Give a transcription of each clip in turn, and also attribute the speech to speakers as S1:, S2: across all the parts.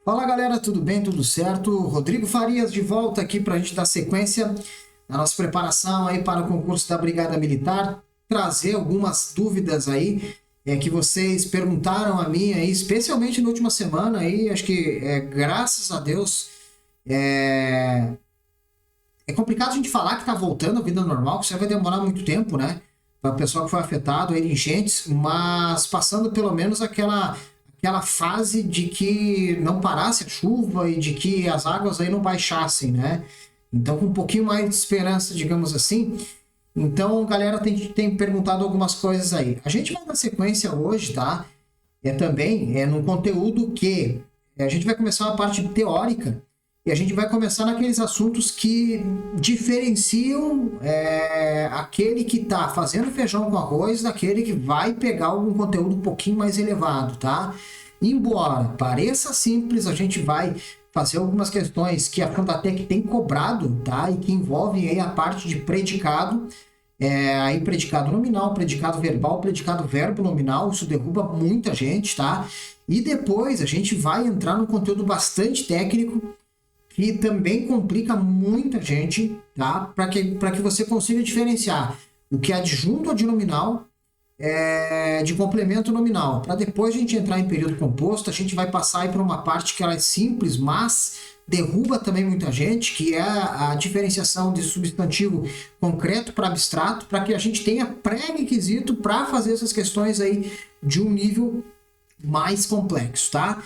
S1: Fala galera, tudo bem? Tudo certo? Rodrigo Farias de volta aqui para a gente dar sequência na nossa preparação aí para o concurso da Brigada Militar, trazer algumas dúvidas aí que vocês perguntaram a mim aí, especialmente na última semana aí, acho que graças a Deus é complicado a gente falar que está voltando à vida normal, que isso vai demorar muito tempo, né? Para o pessoal que foi afetado aí de enchentes, mas passando pelo menos aquela fase de que não parasse a chuva e de que as águas aí não baixassem, né? Então, com um pouquinho mais de esperança, digamos assim. Então, galera tem perguntado algumas coisas aí. A gente vai dar sequência hoje, tá? Também num conteúdo que a gente vai começar uma parte teórica e a gente vai começar naqueles assuntos que diferenciam aquele que está fazendo feijão com arroz daquele que vai pegar algum conteúdo um pouquinho mais elevado, tá? Embora pareça simples, a gente vai fazer algumas questões que a Fundatec tem cobrado, tá? E que envolvem aí a parte de predicado, aí predicado nominal, predicado verbal, predicado verbo nominal, isso derruba muita gente, tá? E depois a gente vai entrar num conteúdo bastante técnico, que também complica muita gente, tá? Para que você consiga diferenciar o que é adjunto adnominal de complemento nominal. Para depois a gente entrar em período composto, a gente vai passar aí por uma parte que ela é simples, mas derruba também muita gente, que é a diferenciação de substantivo concreto para abstrato, para que a gente tenha pré-requisito para fazer essas questões aí de um nível mais complexo, tá?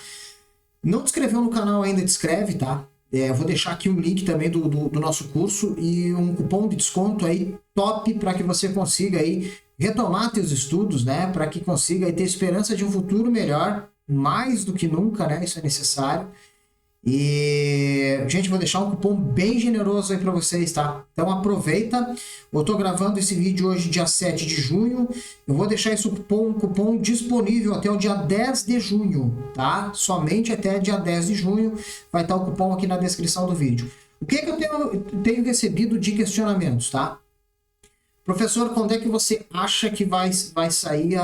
S1: Não te inscreveu no canal ainda, te inscreve, tá? Eu vou deixar aqui um link também do nosso curso e um cupom de desconto aí top para que você consiga aí retomar seus estudos, né? Para que consiga aí ter esperança de um futuro melhor, mais do que nunca, né? Isso é necessário. E, gente, vou deixar um cupom bem generoso aí para vocês, tá? Então aproveita. Eu tô gravando esse vídeo hoje, dia 7 de junho. Eu vou deixar esse cupom disponível até o dia 10 de junho, tá? Somente até dia 10 de junho vai estar o cupom aqui na descrição do vídeo. O que eu tenho recebido de questionamentos, tá? Professor, quando é que você acha que vai sair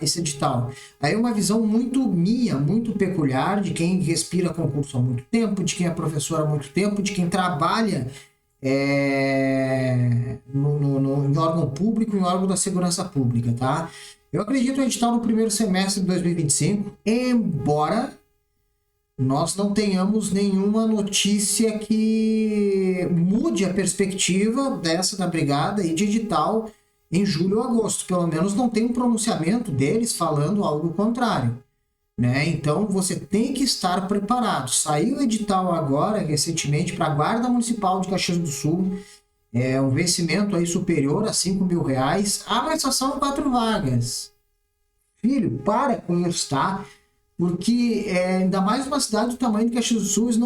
S1: esse edital? Aí é uma visão muito minha, muito peculiar, de quem respira concurso há muito tempo, de quem é professor há muito tempo, de quem trabalha em órgão público, em órgão da segurança pública, tá? Eu acredito no edital no primeiro semestre de 2025, embora nós não tenhamos nenhuma notícia que mude a perspectiva dessa da brigada e de edital em julho ou agosto. Pelo menos não tem um pronunciamento deles falando algo contrário, né? Então você tem que estar preparado. Saiu o edital agora, recentemente, para a Guarda Municipal de Caxias do Sul, um vencimento aí superior a R$5.000. Ah, mas só são 4 vagas. Filho, para com isso, tá? Porque ainda mais uma cidade do tamanho de Caxias do Sul, eles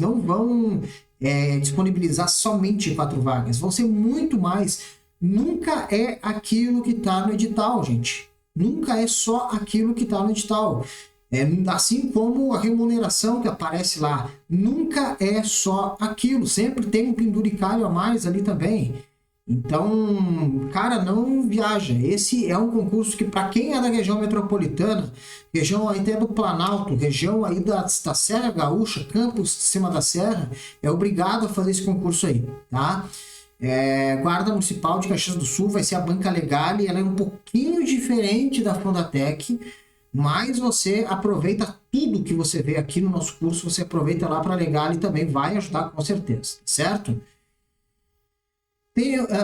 S1: não vão disponibilizar somente 4 vagas, vão ser muito mais. Nunca é aquilo que está no edital, gente. Nunca é só aquilo que está no edital. Assim como a remuneração que aparece lá, nunca é só aquilo, sempre tem um penduricalho a mais ali também. Então, cara, não viaja. Esse é um concurso que, para quem é da região metropolitana, região aí até do Planalto, região aí da Serra Gaúcha, Campos de Cima da Serra, é obrigado a fazer esse concurso aí, tá? Guarda Municipal de Caxias do Sul vai ser a banca legal e ela é um pouquinho diferente da Fundatec, mas você aproveita tudo que você vê aqui no nosso curso, você aproveita lá para legal e também vai ajudar com certeza, certo?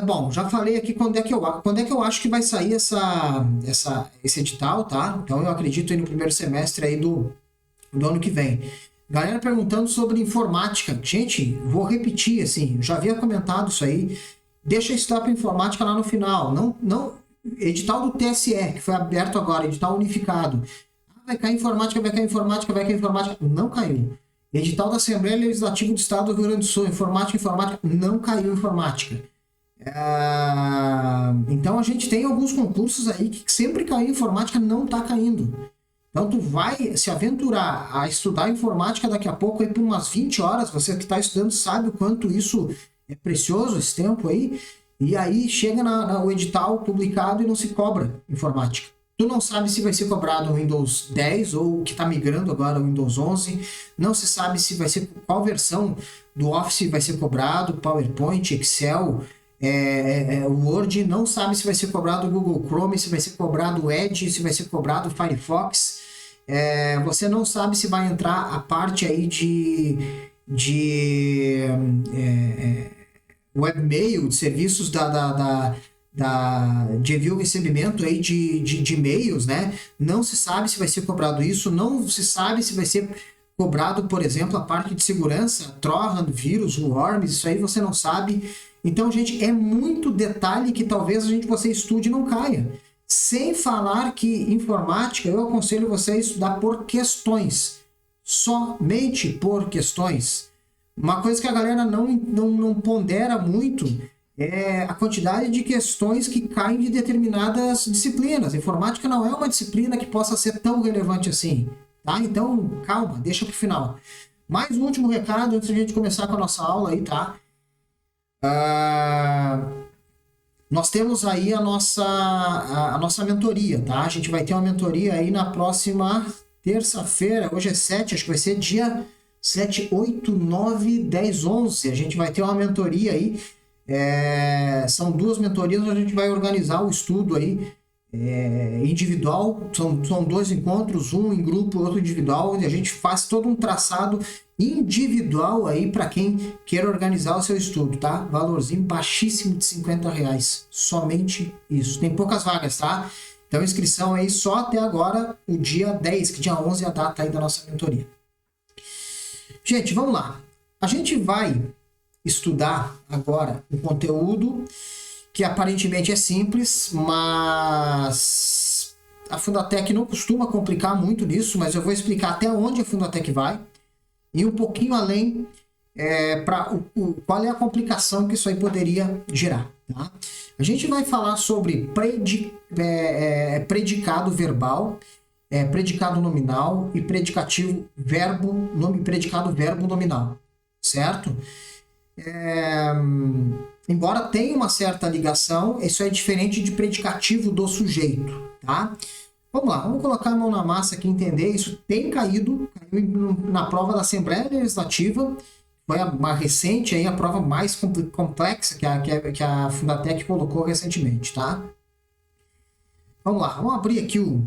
S1: Bom, já falei aqui quando é que eu acho que vai sair esse edital, tá? Então eu acredito aí no primeiro semestre aí do ano que vem. Galera perguntando sobre informática. Gente, vou repetir, assim, já havia comentado isso aí. Deixa estudar para informática lá no final. Não, edital do TSE, que foi aberto agora, edital unificado. Vai cair informática, vai cair informática, vai cair informática. Não caiu. Edital da Assembleia Legislativa do Estado do Rio Grande do Sul, informática, não caiu informática. Então a gente tem alguns concursos aí que sempre caiu informática, não está caindo. Então tu vai se aventurar a estudar informática daqui a pouco aí por umas 20 horas, você que está estudando sabe o quanto isso é precioso, esse tempo aí, e aí chega no edital publicado e não se cobra informática. Tu não sabe se vai ser cobrado o Windows 10 ou que está migrando agora o Windows 11. Não se sabe se vai ser qual versão do Office vai ser cobrado, PowerPoint, Excel, Word. Não sabe se vai ser cobrado o Google Chrome, se vai ser cobrado o Edge, se vai ser cobrado o Firefox. Você não sabe se vai entrar a parte aí de webmail, de serviços de envio e recebimento aí de e-mails, né? Não se sabe se vai ser cobrado isso, não se sabe se vai ser cobrado, por exemplo, a parte de segurança, Trojan, vírus, worms, isso aí você não sabe. Então, gente, é muito detalhe que talvez você estude e não caia. Sem falar que informática, eu aconselho você a estudar por questões, somente por questões. Uma coisa que a galera não pondera muito é a quantidade de questões que caem de determinadas disciplinas. Informática não é uma disciplina que possa ser tão relevante assim, tá? Então, calma, deixa para o final. Mais um último recado antes de a gente começar com a nossa aula aí, tá? Nós temos aí a nossa mentoria, tá? A gente vai ter uma mentoria aí na próxima terça-feira, hoje é 7, acho que vai ser dia 7, 8, 9, 10, 11. A gente vai ter uma mentoria aí. São 2 mentorias onde a gente vai organizar o estudo aí individual. São 2 encontros, um em grupo, outro individual, onde a gente faz todo um traçado individual aí para quem queira organizar o seu estudo, tá? Valorzinho baixíssimo de R$50, somente isso. Tem poucas vagas, tá? Então inscrição aí só até agora, o dia 10, que dia 11 é a data aí da nossa mentoria. Gente, vamos lá. A gente vai estudar agora um conteúdo que aparentemente é simples, mas a Fundatec não costuma complicar muito nisso, mas eu vou explicar até onde a Fundatec vai e um pouquinho além qual é a complicação que isso aí poderia gerar. Tá? A gente vai falar sobre predicado verbal, predicado nominal e predicativo verbo, predicado verbo nominal, certo? Embora tenha uma certa ligação, isso é diferente de predicativo do sujeito, tá? Vamos lá, vamos colocar a mão na massa aqui e entender. Isso tem caiu na prova da Assembleia Legislativa, foi uma recente, aí, a prova mais complexa que a Fundatec colocou recentemente, tá? Vamos lá, vamos abrir aqui o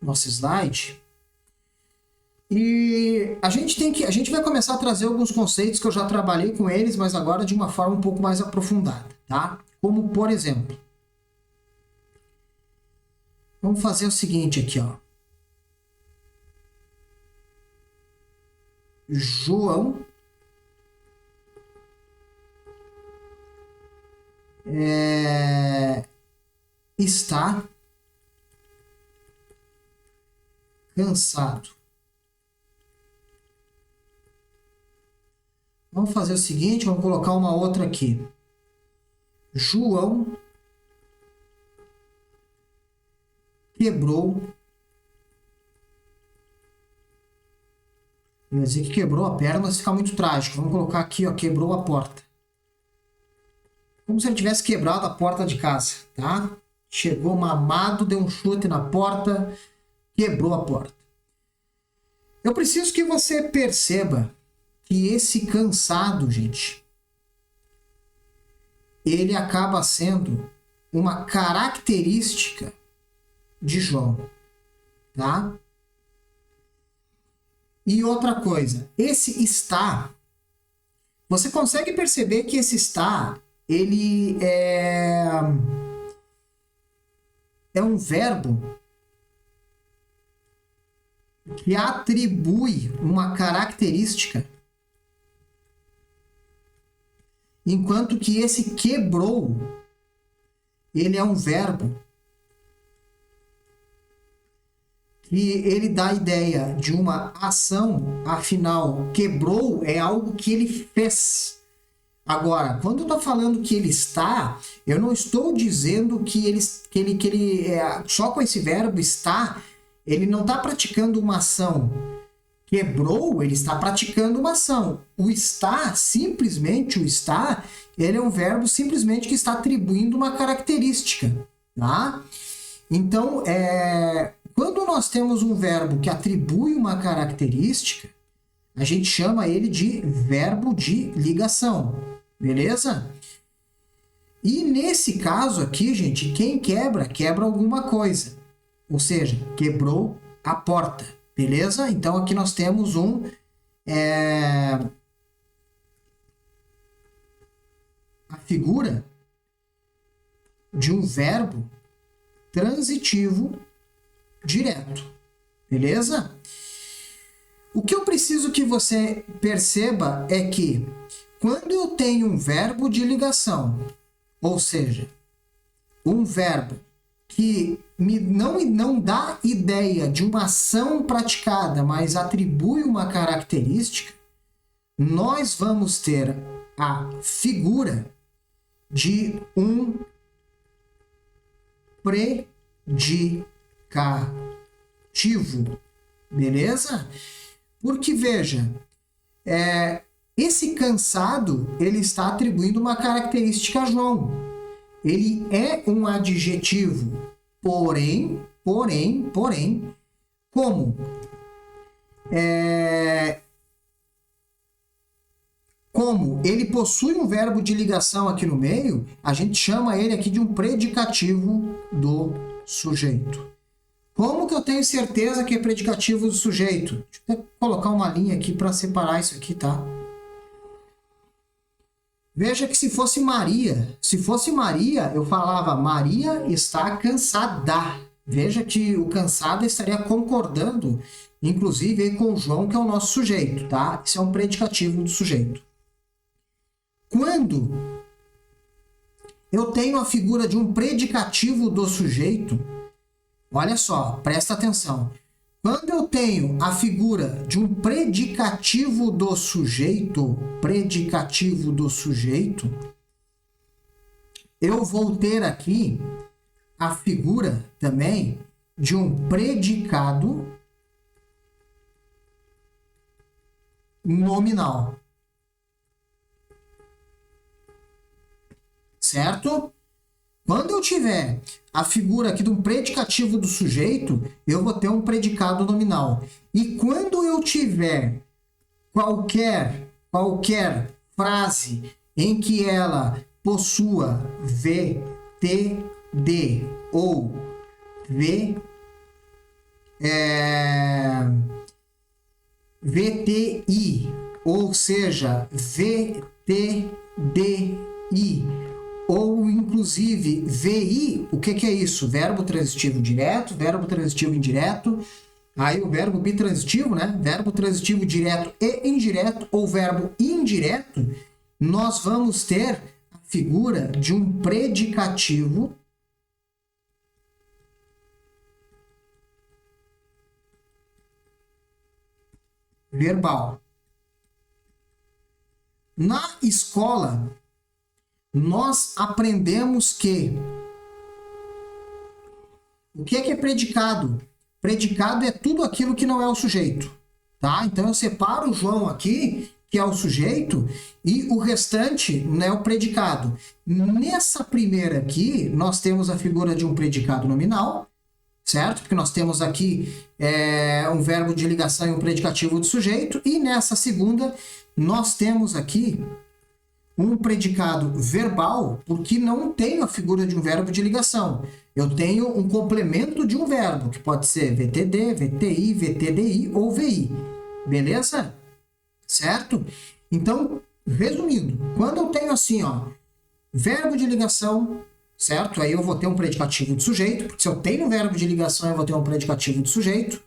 S1: nosso slide. E a gente vai começar a trazer alguns conceitos que eu já trabalhei com eles, mas agora de uma forma um pouco mais aprofundada, tá? Como, por exemplo, vamos fazer o seguinte aqui, ó. João está cansado. Vamos fazer o seguinte, vamos colocar uma outra aqui. João quebrou. Não vai dizer que quebrou a perna, mas fica muito trágico. Vamos colocar aqui, ó, quebrou a porta. Como se ele tivesse quebrado a porta de casa, tá? Chegou mamado, deu um chute na porta, quebrou a porta. Eu preciso que você perceba que esse cansado, gente, ele acaba sendo uma característica de João, tá? E outra coisa, esse está, você consegue perceber que esse está, ele é um verbo que atribui uma característica, enquanto que esse quebrou, ele é um verbo que ele dá a ideia de uma ação, afinal, quebrou é algo que ele fez. Agora, quando eu estou falando que ele está, eu não estou dizendo que ele só com esse verbo está, ele não está praticando uma ação. Quebrou, ele está praticando uma ação. O está, simplesmente o está, ele é um verbo simplesmente que está atribuindo uma característica, tá? Então, quando nós temos um verbo que atribui uma característica, a gente chama ele de verbo de ligação, beleza? E nesse caso aqui, gente, quem quebra, quebra alguma coisa. Ou seja, quebrou a porta, beleza? Então aqui nós temos a figura de um verbo transitivo direto, beleza? O que eu preciso que você perceba é que quando eu tenho um verbo de ligação, ou seja, um verbo que não dá ideia de uma ação praticada, mas atribui uma característica, nós vamos ter a figura de um predicativo, beleza? Porque, veja, esse cansado, ele está atribuindo uma característica a João. Ele é um adjetivo, porém, como? Como ele possui um verbo de ligação aqui no meio, a gente chama ele aqui de um predicativo do sujeito. Como que eu tenho certeza que é predicativo do sujeito? Deixa eu até colocar uma linha aqui para separar isso aqui, tá? Veja que se fosse Maria, eu falava Maria está cansada. Veja que o cansada estaria concordando, inclusive, com João, que é o nosso sujeito, tá? Isso é um predicativo do sujeito. Quando eu tenho a figura de um predicativo do sujeito, olha só, presta atenção. Quando eu tenho a figura de um predicativo do sujeito, eu vou ter aqui a figura também de um predicado nominal. Certo? Quando eu tiver a figura aqui de um predicativo do sujeito, eu vou ter um predicado nominal. E quando eu tiver qualquer frase em que ela possua VTD ou VTI, ou seja, VTDI, ou inclusive VI, o que é isso? Verbo transitivo direto, verbo transitivo indireto, aí o verbo bitransitivo, né? Verbo transitivo direto e indireto, ou verbo indireto, nós vamos ter a figura de um predicativo verbal. Na escola, nós aprendemos que o que é predicado? Predicado é tudo aquilo que não é o sujeito, tá? Então eu separo o João aqui, que é o sujeito, e o restante é o predicado. Nessa primeira aqui, nós temos a figura de um predicado nominal, certo? Porque nós temos aqui um verbo de ligação e um predicativo do sujeito, e nessa segunda, nós temos aqui um predicado verbal, porque não tenho a figura de um verbo de ligação. Eu tenho um complemento de um verbo, que pode ser VTD, VTI, VTDI ou VI. Beleza? Certo? Então, resumindo, quando eu tenho assim, ó, verbo de ligação, certo? Aí eu vou ter um predicativo de sujeito, porque se eu tenho um verbo de ligação, eu vou ter um predicativo de sujeito.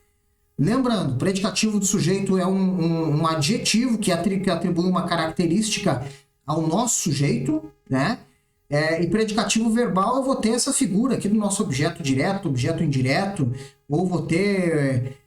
S1: Lembrando, predicativo de sujeito é um adjetivo que atribui uma característica ao nosso sujeito, né? E predicativo verbal eu vou ter essa figura aqui do nosso objeto direto, objeto indireto, ou vou ter,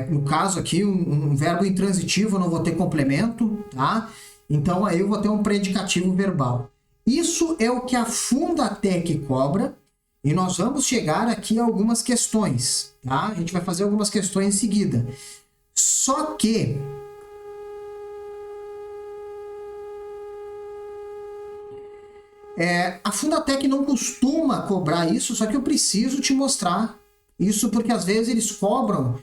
S1: no caso aqui, um verbo intransitivo, eu não vou ter complemento, tá? Então aí eu vou ter um predicativo verbal. Isso é o que a Fundatec cobra, e nós vamos chegar aqui a algumas questões, tá? A gente vai fazer algumas questões em seguida. Só que A Fundatec não costuma cobrar isso, só que eu preciso te mostrar isso porque às vezes eles cobram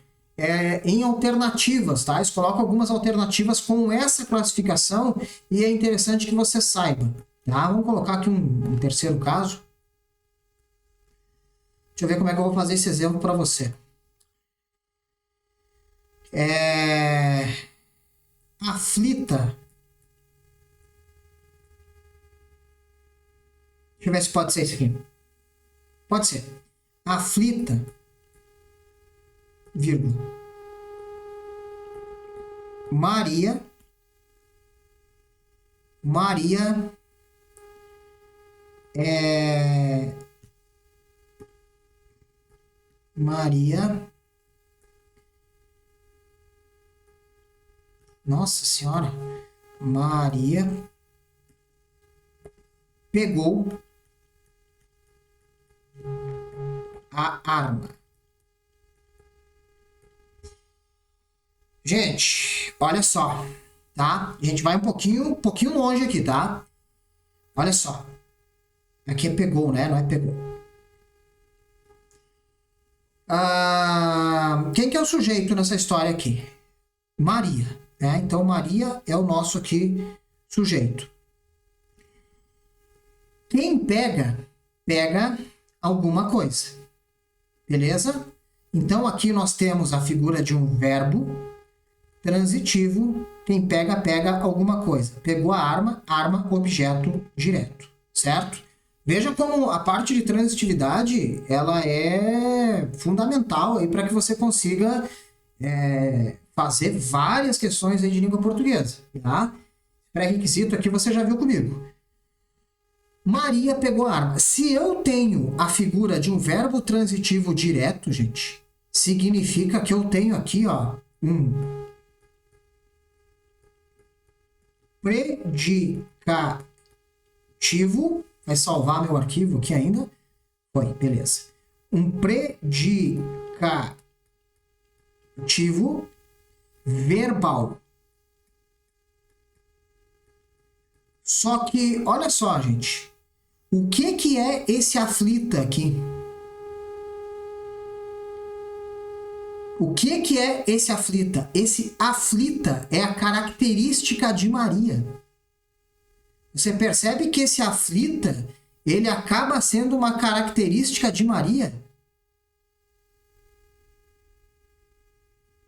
S1: em alternativas, tá? Eles colocam algumas alternativas com essa classificação e é interessante que você saiba, tá? Vamos colocar aqui um terceiro caso. Deixa eu ver como é que eu vou fazer esse exemplo para você. Aflita. Deixa eu ver se pode ser isso aqui. Pode ser. Aflita, vírgula. Maria Nossa Senhora. Maria pegou a arma. Gente, olha só, tá? A gente vai um pouquinho longe aqui, tá? Olha só. Aqui é pegou, né? Não é pegou. Quem que é o sujeito nessa história aqui? Maria, né? Então, Maria é o nosso aqui sujeito. Quem pega alguma coisa. Beleza? Então, aqui nós temos a figura de um verbo transitivo. Quem pega alguma coisa. Pegou a arma, objeto direto. Certo? Veja como a parte de transitividade ela é fundamental para que você consiga fazer várias questões aí de língua portuguesa. Tá? Pré-requisito aqui você já viu comigo. Maria pegou a arma. Se eu tenho a figura de um verbo transitivo direto, gente, significa que eu tenho aqui um predicativo. Vai salvar meu arquivo aqui ainda? Foi, beleza. Um predicativo verbal. Só que, olha só, gente. O que é esse aflita aqui? O que é esse aflita? Esse aflita é a característica de Maria. Você percebe que esse aflita, ele acaba sendo uma característica de Maria?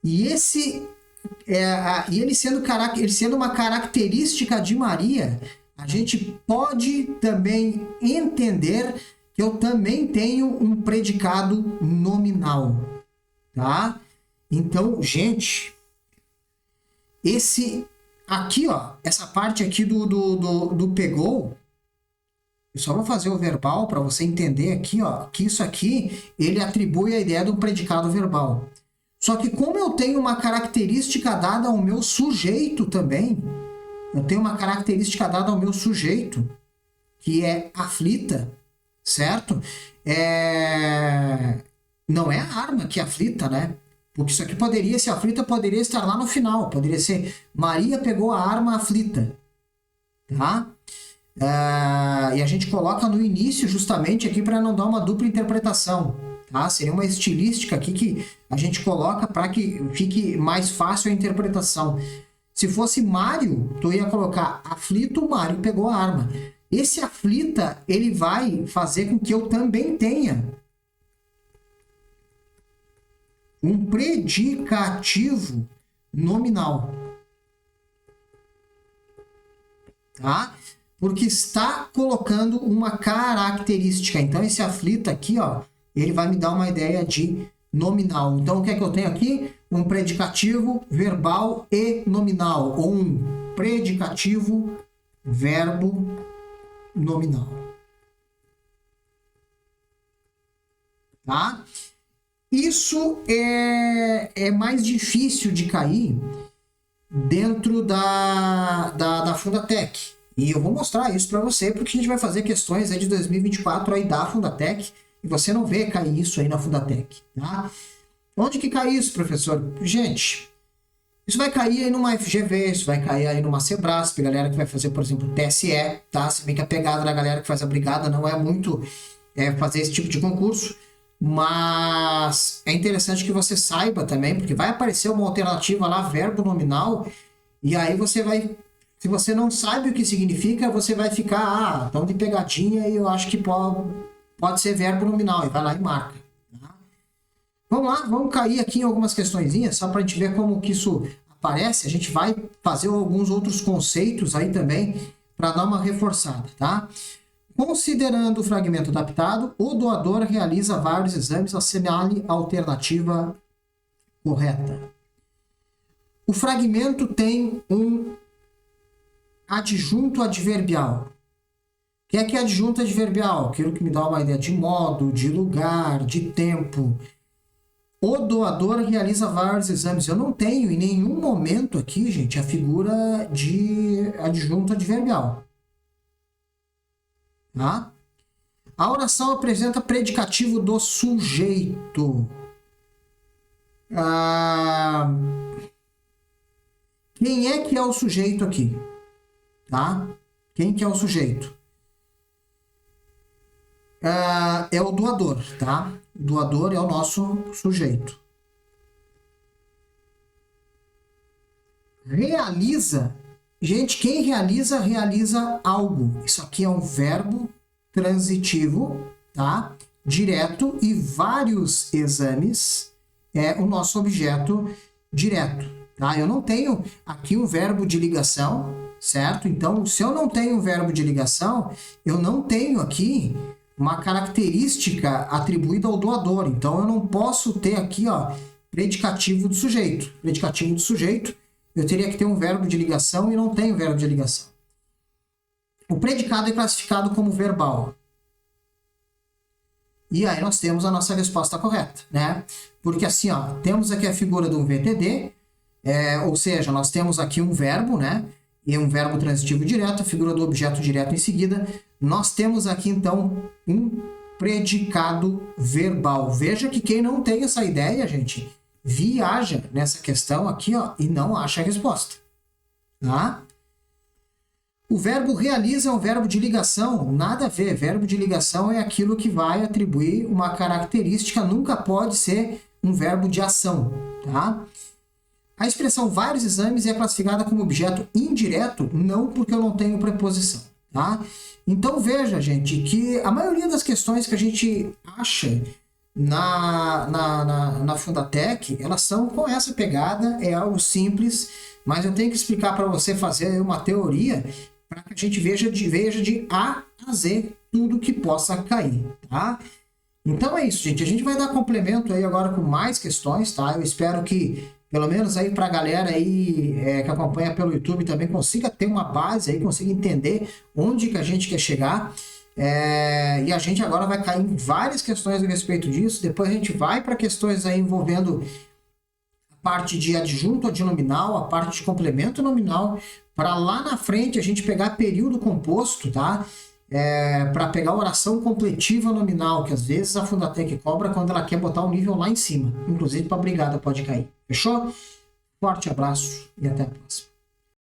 S1: E ele sendo uma característica de Maria, a gente pode também entender que eu também tenho um predicado nominal, tá? Então, gente, essa parte aqui do pegou, eu só vou fazer o verbal para você entender aqui, que isso aqui, ele atribui a ideia do predicado verbal. Só que como eu tenho uma característica dada ao meu sujeito também, que é aflita, certo? Não é a arma que é aflita, né? Porque isso aqui esse aflita poderia estar lá no final, poderia ser Maria pegou a arma aflita, tá? E a gente coloca no início justamente aqui para não dar uma dupla interpretação, tá? Seria uma estilística aqui que a gente coloca para que fique mais fácil a interpretação. Se fosse Mário, tu ia colocar aflito, Mário pegou a arma. Esse aflita, ele vai fazer com que eu também tenha um predicativo nominal. Tá? Porque está colocando uma característica. Então, esse aflita aqui, ele vai me dar uma ideia de nominal. Então, o que é que eu tenho aqui? Um predicativo verbal e nominal. Ou um predicativo verbo nominal. Tá? Isso é mais difícil de cair dentro da Fundatec. E eu vou mostrar isso para você, porque a gente vai fazer questões aí de 2024 aí da Fundatec, e você não vê cair isso aí na Fundatec. Tá? Onde que cai isso, professor? Gente, Isso vai cair aí numa FGV, isso vai cair aí numa Sebrasp, galera que vai fazer, por exemplo, TSE, tá? Se bem que a pegada da galera que faz a brigada não é muito fazer esse tipo de concurso, mas é interessante que você saiba também, porque vai aparecer uma alternativa lá, verbo nominal, e aí você vai, se você não sabe o que significa, você vai ficar, tão de pegadinha e eu acho que pode ser verbo nominal, e vai lá e marca. Tá? Vamos lá, vamos cair aqui em algumas questõezinhas, só para a gente ver como que isso aparece. A gente vai fazer alguns outros conceitos aí também, para dar uma reforçada, tá? Considerando o fragmento adaptado, o doador realiza vários exames, assinale a alternativa correta. O fragmento tem um adjunto adverbial. O que é adjunto adverbial? Aquilo que me dá uma ideia de modo, de lugar, de tempo. O doador realiza vários exames. Eu não tenho em nenhum momento aqui, gente, a figura de adjunto adverbial. Tá? A oração apresenta predicativo do sujeito. Quem é que é o sujeito aqui? Tá? Quem que é o sujeito? É o doador, tá? O doador é o nosso sujeito. Realiza. Gente, quem realiza, realiza algo. Isso aqui é um verbo transitivo, tá? Direto, e vários exames é o nosso objeto direto, tá? Eu não tenho aqui um verbo de ligação, certo? Então, se eu não tenho um verbo de ligação, eu não tenho aqui uma característica atribuída ao doador. Então, eu não posso ter aqui, predicativo do sujeito. Predicativo do sujeito, eu teria que ter um verbo de ligação e não tenho verbo de ligação. O predicado é classificado como verbal. E aí nós temos a nossa resposta correta, né? Porque assim, temos aqui a figura de um VTD, ou seja, nós temos aqui um verbo, né? E um verbo transitivo direto, a figura do objeto direto em seguida. Nós temos aqui, então, um predicado verbal. Veja que quem não tem essa ideia, gente, viaja nessa questão aqui, e não acha a resposta. Tá? O verbo realiza é um verbo de ligação. Nada a ver. Verbo de ligação é aquilo que vai atribuir uma característica, nunca pode ser um verbo de ação. Tá? A expressão vários exames é classificada como objeto indireto, não porque eu não tenho preposição. Tá? Então veja, gente, que a maioria das questões que a gente acha na Fundatec, elas são com essa pegada, é algo simples, mas eu tenho que explicar para você fazer uma teoria para que a gente veja de A a Z tudo que possa cair, tá? Então é isso, gente. A gente vai dar complemento aí agora com mais questões, tá? Eu espero que, pelo menos aí para a galera aí que acompanha pelo YouTube também consiga ter uma base aí, consiga entender onde que a gente quer chegar. E a gente agora vai cair em várias questões a respeito disso. Depois a gente vai para questões aí envolvendo a parte de adjunto adnominal, a parte de complemento nominal, para lá na frente a gente pegar período composto, tá? Para pegar oração completiva nominal, que às vezes a Fundatec cobra quando ela quer botar o nível lá em cima. Inclusive para brigada pode cair. Fechou? Forte abraço e até a próxima.